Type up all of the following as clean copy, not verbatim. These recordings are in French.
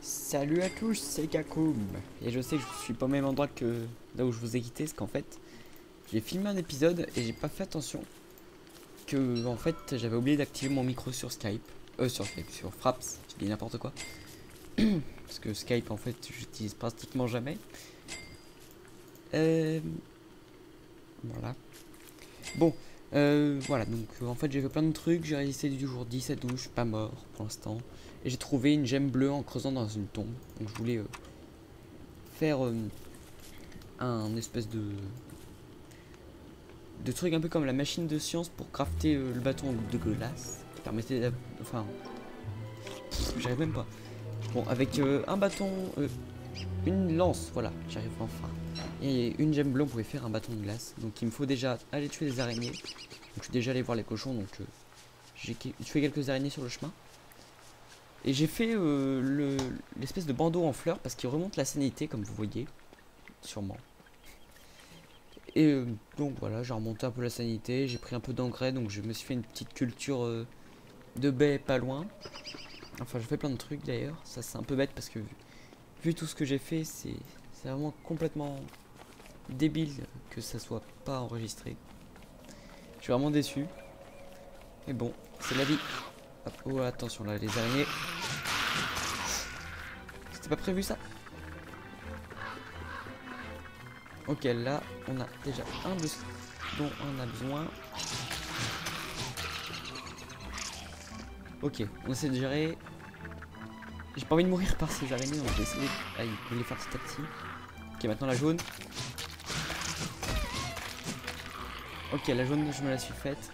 Salut à tous, c'est Kakoum. Et je sais que je suis pas au même endroit que là où je vous ai quitté, parce qu'en fait, j'ai filmé un épisode et j'ai pas fait attention que en fait j'avais oublié d'activer mon micro sur Skype. Sur Fraps, je dis n'importe quoi. Parce que Skype en fait j'utilise pratiquement jamais. Voilà. Bon, voilà, donc en fait j'ai fait plein de trucs, j'ai résisté du jour 10 à 12, je suis pas mort pour l'instant. Et j'ai trouvé une gemme bleue en creusant dans une tombe. Donc je voulais faire un espèce de truc un peu comme la machine de science pour crafter le bâton de glace. Qui permettait enfin... J'arrive même pas. Bon, avec un bâton... une lance, voilà, j'arrive enfin. Et une gemme bleue, on pouvait faire un bâton de glace. Donc il me faut déjà aller tuer des araignées. Donc je suis déjà allé voir les cochons, donc j'ai tué quelques araignées sur le chemin. Et j'ai fait l'espèce de bandeau en fleurs parce qu'il remonte la sanité, comme vous voyez, sûrement. Et donc voilà, j'ai remonté un peu la sanité, j'ai pris un peu d'engrais, donc je me suis fait une petite culture de baies pas loin. Enfin, je fais plein de trucs d'ailleurs, ça c'est un peu bête parce que vu tout ce que j'ai fait, c'est vraiment complètement débile que ça soit pas enregistré. Je suis vraiment déçu. Mais bon, c'est la vie. Hop, oh attention là, les araignées. C'était pas prévu ça. Ok, là on a déjà un de ce dont on a besoin. Ok, on essaie de gérer. J'ai pas envie de mourir par ces araignées, donc je vais essayer de les faire petit à petit. Ok, maintenant la jaune. Ok, la jaune, je me la suis faite.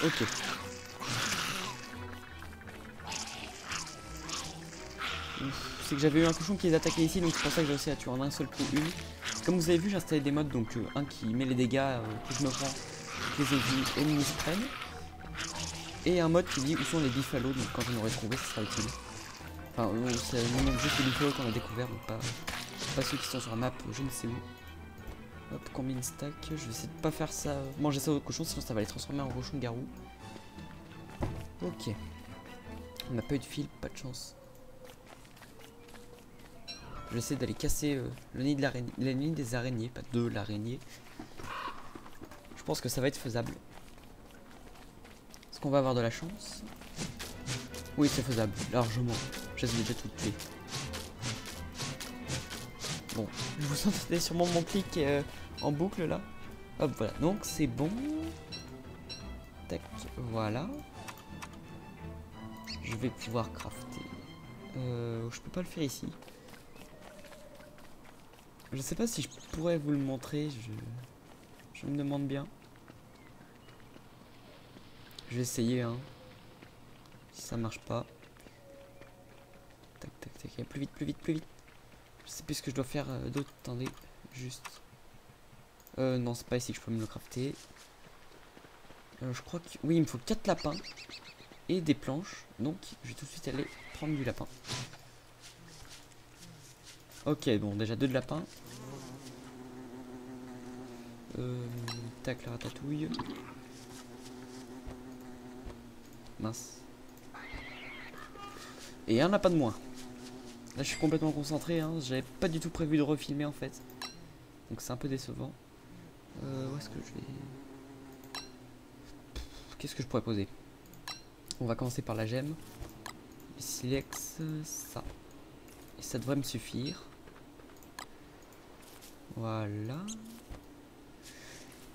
Ok. C'est que j'avais eu un cochon qui les attaquait ici, donc c'est pour ça que j'ai réussi à tuer en un seul coup une. Comme vous avez vu, j'ai installé des modes, donc un qui met les dégâts que je me prends, que les ennemis se prennent. Et un mode qui dit où sont les biffalos, donc quand on aurait trouvé, ce sera utile. Enfin, ça nous manque juste les biffalos qu'on a découvert, donc pas ceux qui sont sur la map, je ne sais où. Hop, combine stack, je vais essayer de pas faire ça, manger ça au cochon, sinon ça va les transformer en cochon garou. Ok. On n'a pas eu de fil, pas de chance. Je vais essayer d'aller casser le nid des araignées, pas de l'araignée. Je pense que ça va être faisable. Est-ce qu'on va avoir de la chance? Oui, c'est faisable, largement. Je les ai déjà toutes tuées. Bon, je vous entendez sûrement mon clic en boucle là. Hop, voilà, donc c'est bon. Tac, voilà. Je vais pouvoir crafter. Je peux pas le faire ici. Je sais pas si je pourrais vous le montrer, je me demande bien. Je vais essayer, hein. Si ça marche pas. Tac, tac, tac, plus vite, plus vite, plus vite. Je sais plus ce que je dois faire d'autre, attendez, juste. Non, c'est pas ici que je peux me le crafter. Je crois que... Oui, il me faut 4 lapins et des planches, donc je vais tout de suite aller prendre du lapin. Ok, bon, déjà 2 de lapins. Tac, la ratatouille. Mince. Et un lapin de moins. Là, je suis complètement concentré, hein. J'avais pas du tout prévu de refilmer en fait. Donc c'est un peu décevant. Où est-ce que je vais... Qu'est-ce que je pourrais poser? On va commencer par la gemme. Silex, ça. Et ça devrait me suffire. Voilà.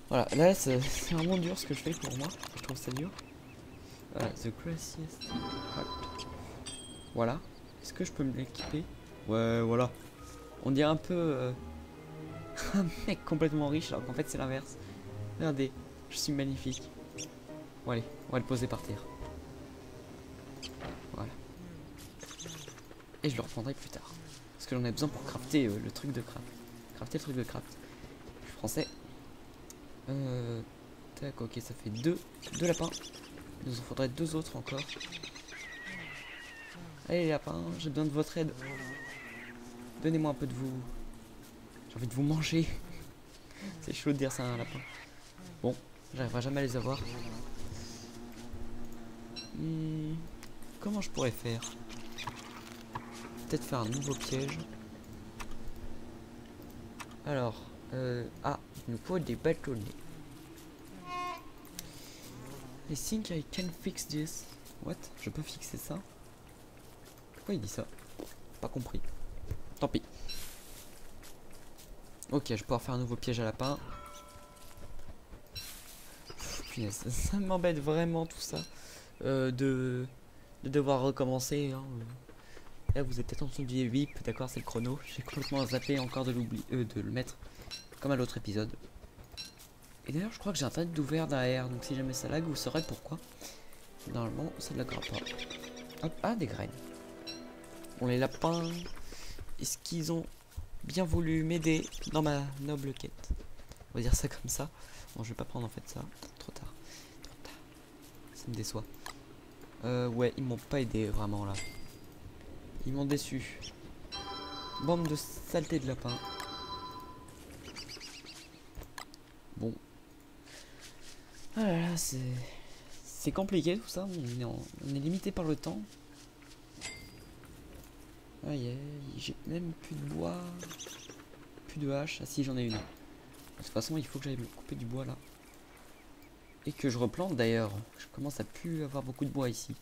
Voilà, là c'est vraiment dur ce que je fais pour moi. Je trouve ça dur. The Graciest Heart. Voilà. Est-ce que je peux me l'équiper? Ouais, voilà. On dirait un peu un mec complètement riche alors qu'en fait c'est l'inverse. Regardez, je suis magnifique. Bon allez, on va le poser par terre. Voilà. Et je le reprendrai plus tard. Parce que j'en ai besoin pour crafter le truc de craft. Crafter le truc de craft. Je suis français. Tac, ok, ça fait deux lapins. Il nous en faudrait 2 autres encore. Allez les lapins, j'ai besoin de votre aide. Donnez-moi un peu de vous. J'ai envie de vous manger. C'est chaud de dire ça à un lapin. Bon, j'arriverai jamais à les avoir. Comment je pourrais faire? Peut-être faire un nouveau piège. Alors, ah, il nous faut des bâtonnets. I think I can fix this. What? Je peux fixer ça? Pourquoi il dit ça? Pas compris. Tant pis. Ok, je vais pouvoir faire un nouveau piège à lapin. Punaise, ça m'embête vraiment tout ça. De devoir recommencer. Hein. Là, vous êtes peut-être entendu VIP, d'accord, c'est le chrono. J'ai complètement zappé encore de le mettre comme à l'autre épisode. Et d'ailleurs, je crois que j'ai internet d'ouvert derrière, donc si jamais ça lag, vous saurez pourquoi. Normalement, ça ne lagera pas. Hop, ah, des graines. Bon, les lapins, est-ce qu'ils ont bien voulu m'aider dans ma noble quête? On va dire ça comme ça. Bon, je vais pas prendre en fait ça. Trop tard. Trop tard. Ça me déçoit. Ouais, ils m'ont pas aidé vraiment là. Ils m'ont déçu. Bande de saleté de lapin. Bon. Ah là là, c'est compliqué tout ça. On est limité par le temps. Aïe aïe, j'ai même plus de bois. Plus de hache. Ah si, j'en ai une. De toute façon, il faut que j'aille me couper du bois là. Et que je replante d'ailleurs. Je commence à plus avoir beaucoup de bois ici.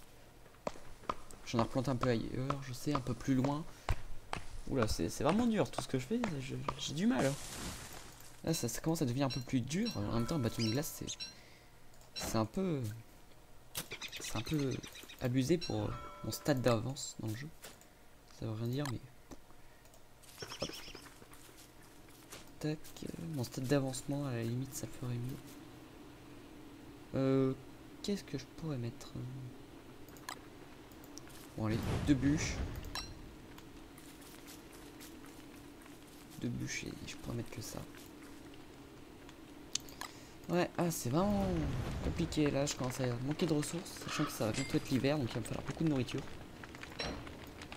J'en ai replanté un peu ailleurs, je sais, un peu plus loin. Oula, c'est vraiment dur tout ce que je fais. J'ai du mal. Là, ça commence à devenir un peu plus dur. En même temps, un bâton de glace, c'est un peu abusé pour mon stade d'avance dans le jeu. Ça veut rien dire, mais hop. Tac, mon stade d'avancement à la limite, ça ferait mieux. Qu'est-ce que je pourrais mettre? Bon, allez, 2 bûches. 2 bûches et je pourrais mettre que ça. Ouais, ah, c'est vraiment compliqué là. Je commence à manquer de ressources, sachant que ça va bientôt être l'hiver, donc il va me falloir beaucoup de nourriture.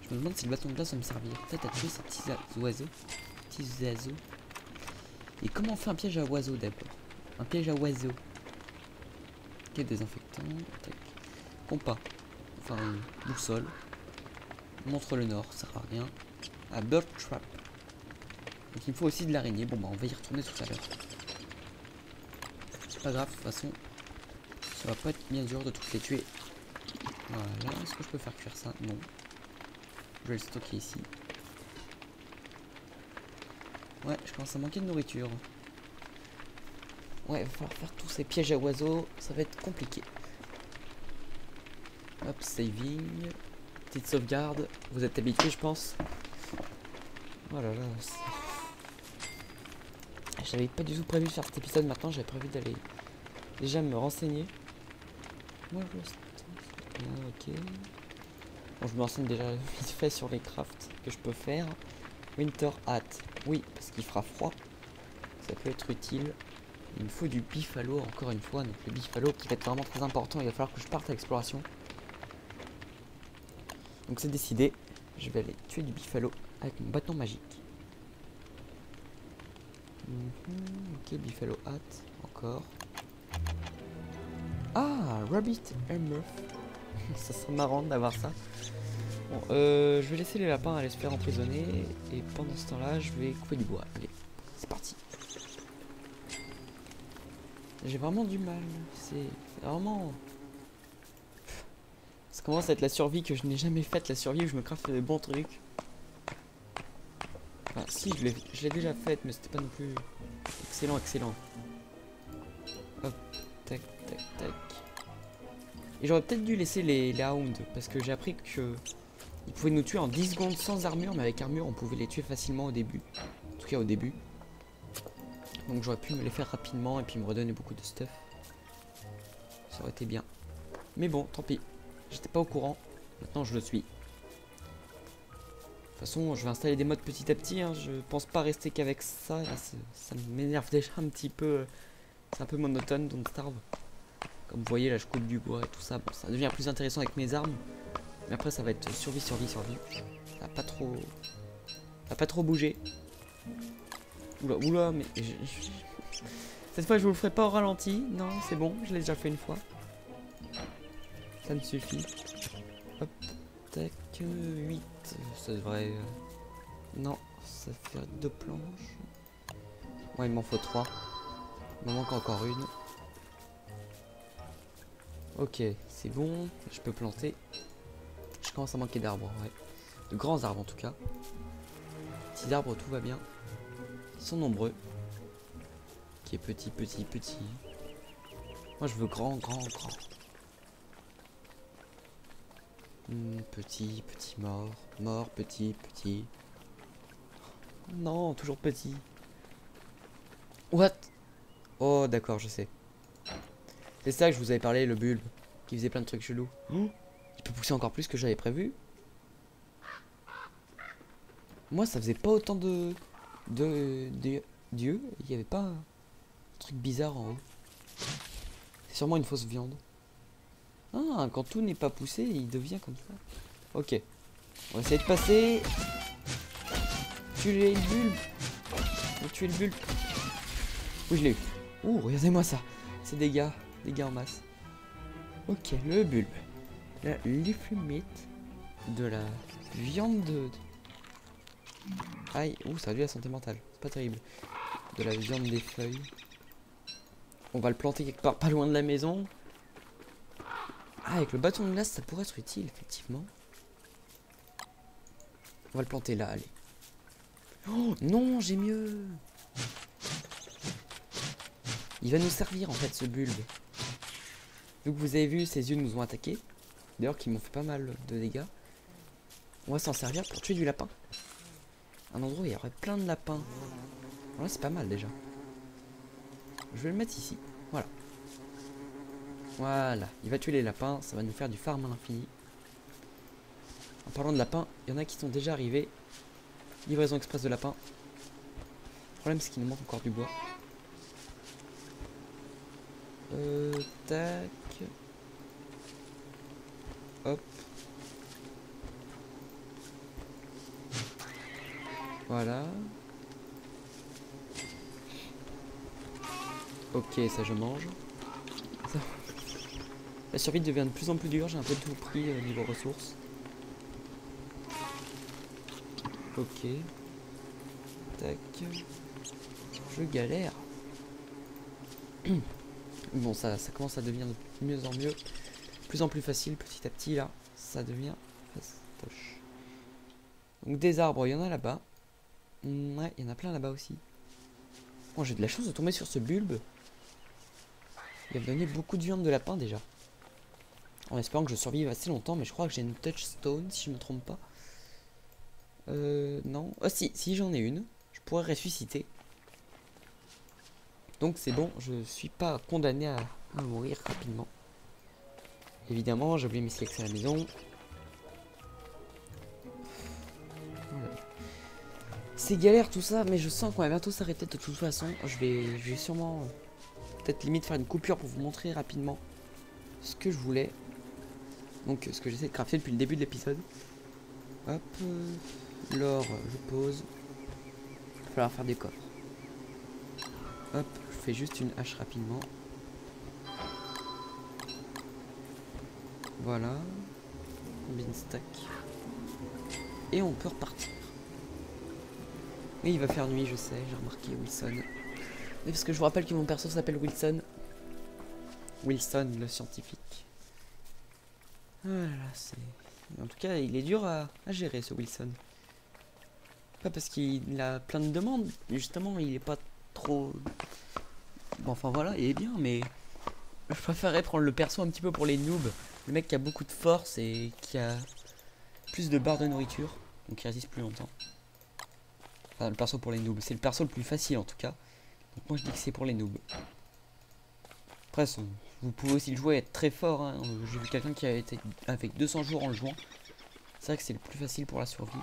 Je me demande si le bâton de glace va me servir. Peut-être à tuer ces petits oiseaux. Petits oiseaux. Et comment on fait un piège à oiseaux d'abord? Un piège à oiseaux. Ok, désinfectant. Tac. Compas. Enfin, boussole. Montre le nord, ça sert à rien. Ah, bird trap. Donc il me faut aussi de l'araignée. Bon, bah on va y retourner tout à l'heure. C'est pas grave, de toute façon. Ça va pas être bien dur de toutes les tuer. Voilà, est-ce que je peux faire cuire ça? Non. Je vais le stocker ici. Ouais, je commence à manquer de nourriture. Ouais, il va falloir faire tous ces pièges à oiseaux. Ça va être compliqué. Hop, saving. Petite sauvegarde. Vous êtes habitués, je pense. Oh là là. J'avais pas du tout prévu de faire cet épisode maintenant. J'avais prévu d'aller déjà me renseigner. Moi, ok. Bon, je me renseigne déjà vite fait sur les crafts que je peux faire. Winter hat. Oui, parce qu'il fera froid. Ça peut être utile. Il me faut du buffalo encore une fois. Donc le buffalo qui va être vraiment très important. Il va falloir que je parte à l'exploration. Donc c'est décidé. Je vais aller tuer du buffalo avec mon bâton magique. Ok, buffalo hat. Encore. Ah, rabbit armor. Ça serait marrant d'avoir ça. Bon, je vais laisser les lapins aller se faire emprisonner. Et pendant ce temps-là, je vais couper du bois. Allez, c'est parti. J'ai vraiment du mal. C'est vraiment... Ça commence à être la survie que je n'ai jamais faite. La survie où je me crafte des bons trucs. Enfin, si, je l'ai déjà faite, mais c'était pas non plus... Excellent. Hop, tac, tac, tac. Et j'aurais peut-être dû laisser les hounds, parce que j'ai appris que ils pouvaient nous tuer en 10 secondes sans armure, mais avec armure on pouvait les tuer facilement au début. En tout cas au début. Donc j'aurais pu me les faire rapidement et puis me redonner beaucoup de stuff. Ça aurait été bien. Mais bon, tant pis. J'étais pas au courant. Maintenant je le suis. De toute façon, je vais installer des mods petit à petit. Hein. Je pense pas rester qu'avec ça. Là, ça m'énerve déjà un petit peu. C'est un peu monotone, donc Starve. Comme vous voyez, là, je coupe du bois et tout ça. Bon, ça devient plus intéressant avec mes armes. Mais après, ça va être survie. Ça va pas trop... Ça va pas trop bouger. Oula, mais... Cette fois, je vous le ferai pas au ralenti. Non, c'est bon, je l'ai déjà fait une fois. Ça me suffit. Hop, tac, 8. Ça devrait... Non, ça fait 2 planches. Ouais, il m'en faut 3. Il m'en manque encore une. Ok, c'est bon. Je peux planter. Je commence à manquer d'arbres, ouais. De grands arbres en tout cas. Petits arbres, tout va bien. Ils sont nombreux. Qui est petit, petit, petit. Moi je veux grand, grand, grand. Petit, petit, mort. Mort, petit, petit. Non, toujours petit. What? Oh d'accord, je sais. C'est ça que je vous avais parlé, le bulbe. Qui faisait plein de trucs chelous. Il peut pousser encore plus que j'avais prévu. Moi ça faisait pas autant de Dieu. Il n'y avait pas un truc bizarre en haut. C'est sûrement une fausse viande. Ah, quand tout n'est pas poussé, il devient comme ça. Ok. On va essayer de passer. Tuer le bulbe. On va tuer le bulbe. Oui, je l'ai eu. Ouh, regardez-moi ça. C'est dégâts. Dégâts en masse. Ok, le bulbe. Les fumettes. De la viande de... Aïe, ouh, ça réduit la santé mentale. C'est pas terrible. De la viande des feuilles. On va le planter quelque part pas loin de la maison. Ah, avec le bâton de glace, ça pourrait être utile, effectivement. On va le planter là, allez. Oh, non, j'ai mieux. Il va nous servir, en fait, ce bulbe. Vu que vous avez vu, ses yeux nous ont attaqués. D'ailleurs, qui m'ont fait pas mal de dégâts. On va s'en servir pour tuer du lapin. Un endroit où il y aurait plein de lapins. Là, c'est pas mal, déjà. Je vais le mettre ici. Voilà. Voilà. Il va tuer les lapins. Ça va nous faire du farm à l'infini. En parlant de lapins, il y en a qui sont déjà arrivés. Livraison express de lapins. Le problème, c'est qu'il nous manque encore du bois. Tac. Hop. Voilà. Ok, ça je mange. Ça. La survie devient de plus en plus dure, j'ai un peu tout pris niveau ressources. Ok. Tac. Je galère. Bon, ça commence à devenir de mieux en mieux. Plus en plus facile petit à petit là. Ça devient fastoche. Donc des arbres, il y en a là-bas. Ouais, il y en a plein là-bas aussi. Bon, j'ai de la chance de tomber sur ce bulbe. Il va me donner beaucoup de viande de lapin déjà. En espérant que je survive assez longtemps, mais je crois que j'ai une touchstone si je me trompe pas. Non. Ah si j'en ai une. Je pourrais ressusciter. Donc c'est bon, je suis pas condamné à mourir rapidement. Évidemment, j'ai oublié mes selections à la maison. Voilà. C'est galère tout ça, mais je sens qu'on va bientôt s'arrêter de toute façon. Je vais sûrement peut-être limite faire une coupure pour vous montrer rapidement ce que je voulais. Donc ce que j'essaie de crafter depuis le début de l'épisode. Hop, l'or, je pose. Il va falloir faire des coffres. Hop, je fais juste une hache rapidement. Voilà. Combien de stack. Et on peut repartir. Oui, il va faire nuit, je sais, j'ai remarqué Wilson. Oui, parce que je vous rappelle que mon perso s'appelle Wilson. Wilson, le scientifique. Voilà, c'est... En tout cas, il est dur à gérer, ce Wilson. Pas parce qu'il a plein de demandes, justement, il est pas trop... Bon, enfin voilà, il est bien, mais... Je préférerais prendre le perso un petit peu pour les noobs. Le mec qui a beaucoup de force et qui a plus de barres de nourriture. Donc il résiste plus longtemps. Enfin, le perso pour les noobs. C'est le perso le plus facile en tout cas. Donc moi je dis que c'est pour les noobs. Après, vous pouvez aussi le jouer et être très fort. Hein. J'ai vu quelqu'un qui a été avec 200 jours en le jouant. C'est vrai que c'est le plus facile pour la survie.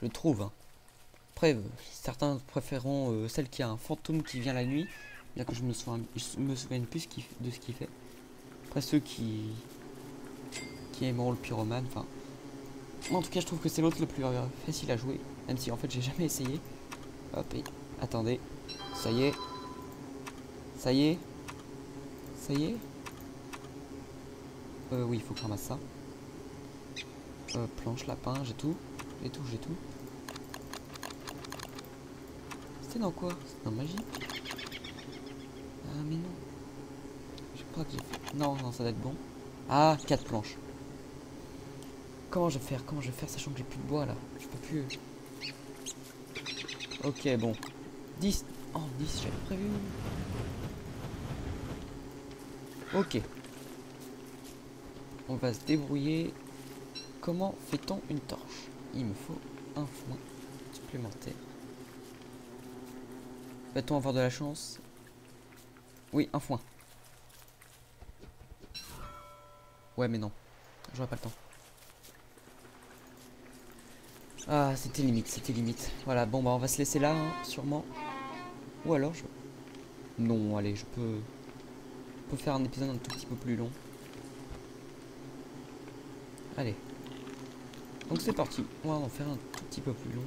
Je trouve. Hein. Après, certains préféreront celle qui a un fantôme qui vient la nuit. Bien que je me souvienne plus de ce qu'il fait. Après ceux qui aimeront le pyromane, enfin... Moi en tout cas je trouve que c'est l'autre le plus facile à jouer. Même si en fait j'ai jamais essayé. Hop, et attendez. Ça y est. Ça y est. Ça y est. Oui, il faut que je ramasse ça. Planche, lapin, j'ai tout. J'ai tout, j'ai tout. C'était dans quoi? C'était dans magie? Ah mais non. Je crois que j'ai fait... Non, non, ça doit être bon. Ah, 4 planches. Comment je vais faire? Comment je vais faire sachant que j'ai plus de bois là? Je peux plus... Ok, bon. 10. Oh, 10, j'avais prévu. Ok. On va se débrouiller. Comment fait-on une torche? Il me faut un foin supplémentaire. Va-t-on avoir de la chance? Oui, un foin. Ouais, mais non. J'aurais pas le temps. Ah, c'était limite, c'était limite. Voilà, bon, bah on va se laisser là, hein, sûrement. Ou alors je... Non, allez, je peux faire un épisode un tout petit peu plus long. Allez. Donc c'est parti. On va en faire un tout petit peu plus long.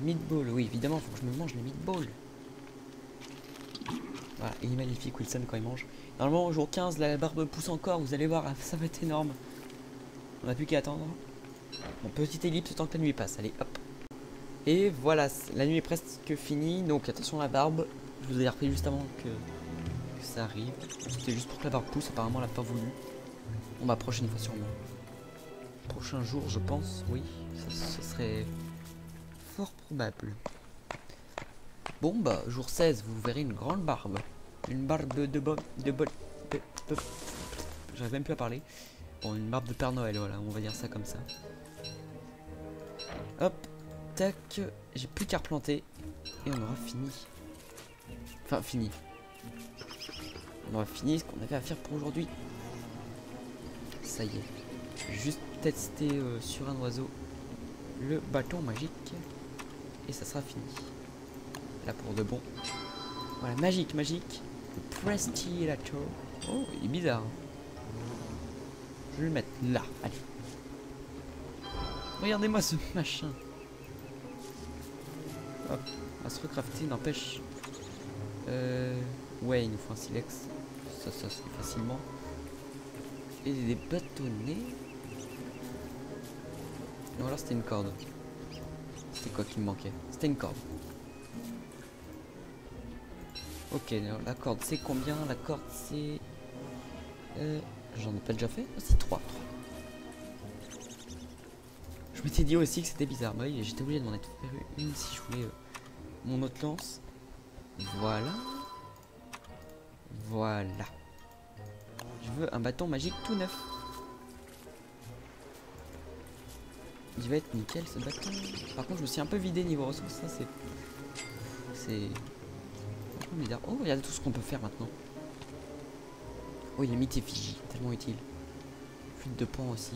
Meatball, oui, évidemment, faut que je me mange les meatballs. Voilà, il est magnifique Wilson quand il mange. Normalement, au jour 15, la barbe pousse encore, vous allez voir, ça va être énorme. On n'a plus qu'à attendre. Bon, petite ellipse tant que la nuit passe, allez, hop. Et voilà, la nuit est presque finie, donc attention à la barbe. Je vous ai rappelé juste avant que ça arrive. C'était juste pour que la barbe pousse, apparemment elle n'a pas voulu. On va prochaine fois sûrement. Prochain jour, je pense, oui, ça serait fort probable. Bon bah, jour 16, vous verrez une grande barbe. Une barbe de j'arrive même plus à parler. Bon, une barbe de Père Noël, voilà, on va dire ça comme ça. Hop, tac, j'ai plus qu'à replanter. Et on aura fini. Enfin, fini. On aura fini ce qu'on avait à faire pour aujourd'hui. Ça y est. Je vais juste tester sur un oiseau le bâton magique. Et ça sera fini. Là pour de bon. Voilà, magique, magique. Le Prestilator. Oh, il est bizarre. Je vais le mettre là. Allez. Regardez-moi ce machin. Hop, on va se recrafter, n'empêche. Ouais, il nous faut un silex. Ça se fait facilement. Et des bâtonnets. Non, alors c'était une corde. C'était quoi qui me manquait? C'était une corde. Ok, alors la corde c'est combien? La corde c'est... J'en ai pas déjà fait? Oh, c'est 3. Je m'étais dit aussi que c'était bizarre. Bah oui, j'étais obligé de m'en être faire une si je voulais mon autre lance. Voilà. Voilà. Je veux un bâton magique tout neuf. Il va être nickel ce bâton. Par contre, je me suis un peu vidé niveau ressources. Ça, c'est bizarre. Oh, regardez tout ce qu'on peut faire maintenant. Oh, il y a mythe effigie, tellement utile. Flûte de pan aussi.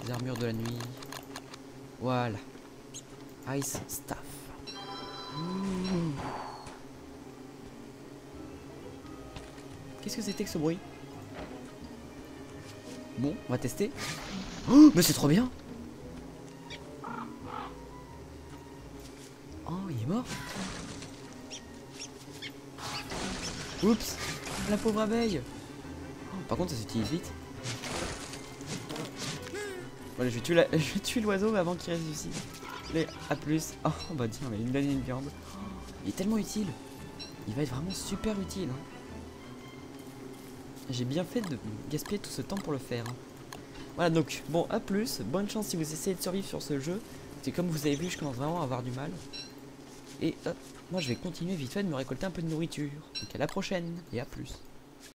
Les armures de la nuit. Voilà. Ice staff. Qu'est-ce que c'était que ce bruit? Bon, on va tester. Oh, mais c'est trop bien. Oh, il est mort. Oups, la pauvre abeille. Oh, par contre, ça s'utilise vite. Voilà, je vais tuer l'oiseau avant qu'il ressuscite. Mais à plus. Oh, bah tiens, il me donne une viande. Oh, il est tellement utile. Il va être vraiment super utile. Hein. J'ai bien fait de gaspiller tout ce temps pour le faire. Hein. Voilà, donc, bon, à plus. Bonne chance si vous essayez de survivre sur ce jeu. C'est comme vous avez vu, je commence vraiment à avoir du mal. Et moi, je vais continuer vite fait de me récolter un peu de nourriture. Donc à la prochaine et à plus.